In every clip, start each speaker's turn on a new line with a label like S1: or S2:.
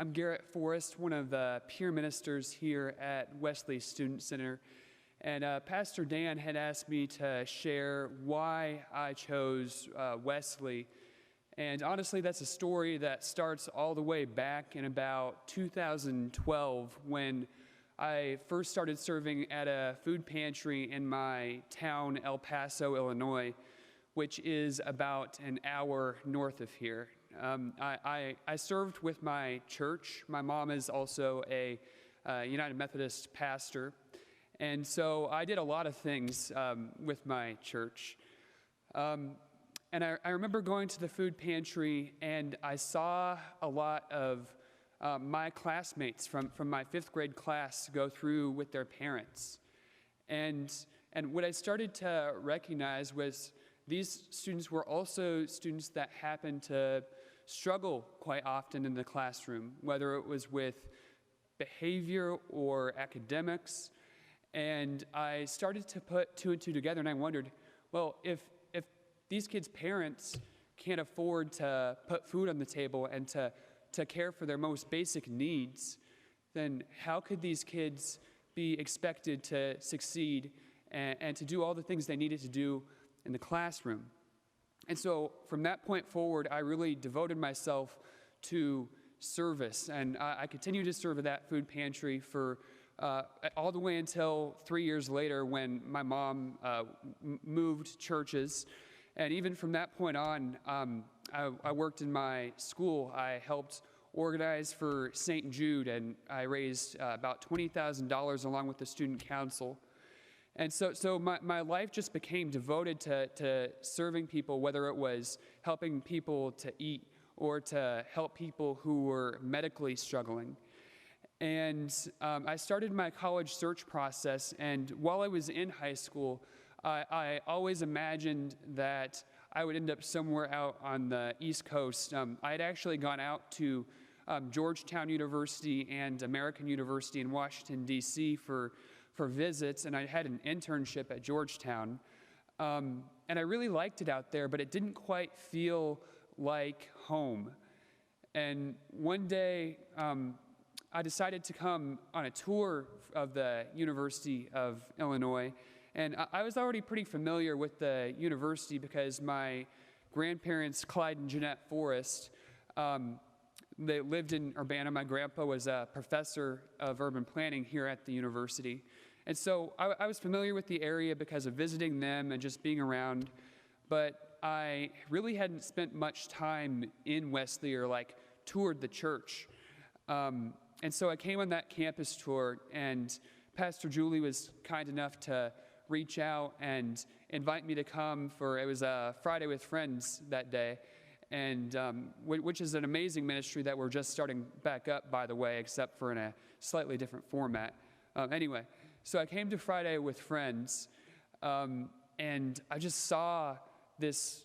S1: I'm Garrett Forrest, one of the peer ministers here at Wesley Student Center. And Pastor Dan had asked me to share why I chose Wesley. And honestly, that's a story that starts all the way back in about 2012 when I first started serving at a food pantry in my town, El Paso, Illinois, which is about an hour north of here. I served with my church. My mom is also a United Methodist pastor. And so I did a lot of things with my church. And I remember going to the food pantry, and I saw a lot of my classmates from my fifth grade class go through with their parents. And what I started to recognize was these students were also students that happened to struggle quite often in the classroom, whether it was with behavior or academics. And I started to put two and two together, and I wondered, well, if these kids' parents can't afford to put food on the table and to care for their most basic needs, then how could these kids be expected to succeed and to do all the things they needed to do in the classroom? And so from that point forward, I really devoted myself to service, and I continued to serve at that food pantry for all the way until 3 years later when my mom moved churches. And even from that point on, I worked in my school. I helped organize for St. Jude, and I raised about $20,000 along with the student council. And so my life just became devoted to serving people, whether it was helping people to eat or to help people who were medically struggling. And I started my college search process, and while I was in high school, I always imagined that I would end up somewhere out on the East Coast. I had actually gone out to Georgetown University and American University in Washington, D.C. for visits, and I had an internship at Georgetown. And I really liked it out there, but it didn't quite feel like home. And one day, I decided to come on a tour of the University of Illinois. And I was already pretty familiar with the university because my grandparents, Clyde and Jeanette Forrest, they lived in Urbana. My grandpa was a professor of urban planning here at the university. And so I was familiar with the area because of visiting them and just being around. But I really hadn't spent much time in Wesley or toured the church. And so I came on that campus tour, and Pastor Julie was kind enough to reach out and invite me to come it was a Friday with Friends that day, and which is an amazing ministry that we're just starting back up, by the way, except for in a slightly different format. Anyway, so I came to Friday with Friends, and I just saw this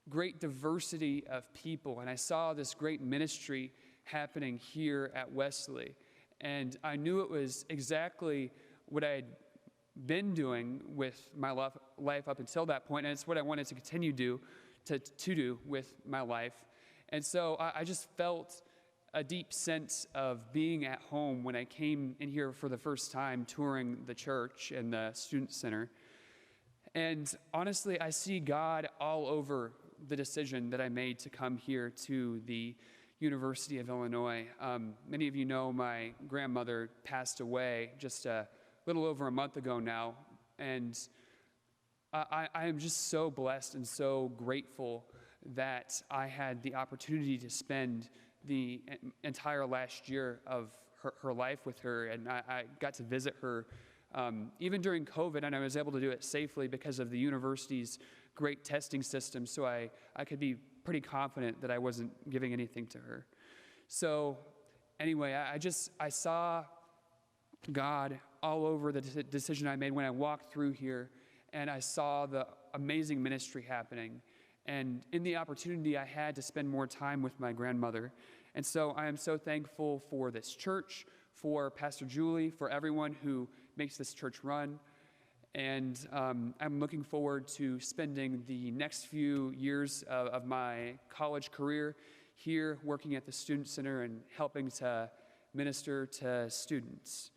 S1: great diversity of people, and I saw this great ministry happening here at Wesley. And I knew it was exactly what I had been doing with my life up until that point, and it's what I wanted to continue to do with my life. And so I just felt a deep sense of being at home when I came in here for the first time touring the church and the student center. And honestly, I see God all over the decision that I made to come here to the University of Illinois. Many of you know my grandmother passed away just a little over a month ago now, and I am just so blessed and so grateful that I had the opportunity to spend the entire last year of her life with her, and I got to visit her even during COVID, and I was able to do it safely because of the university's great testing system, so I could be pretty confident that I wasn't giving anything to her. So anyway, I saw God all over the decision I made when I walked through here, and I saw the amazing ministry happening, and in the opportunity I had to spend more time with my grandmother. And so I am so thankful for this church, for Pastor Julie, for everyone who makes this church run. And I'm looking forward to spending the next few years of my college career here working at the Student Center and helping to minister to students.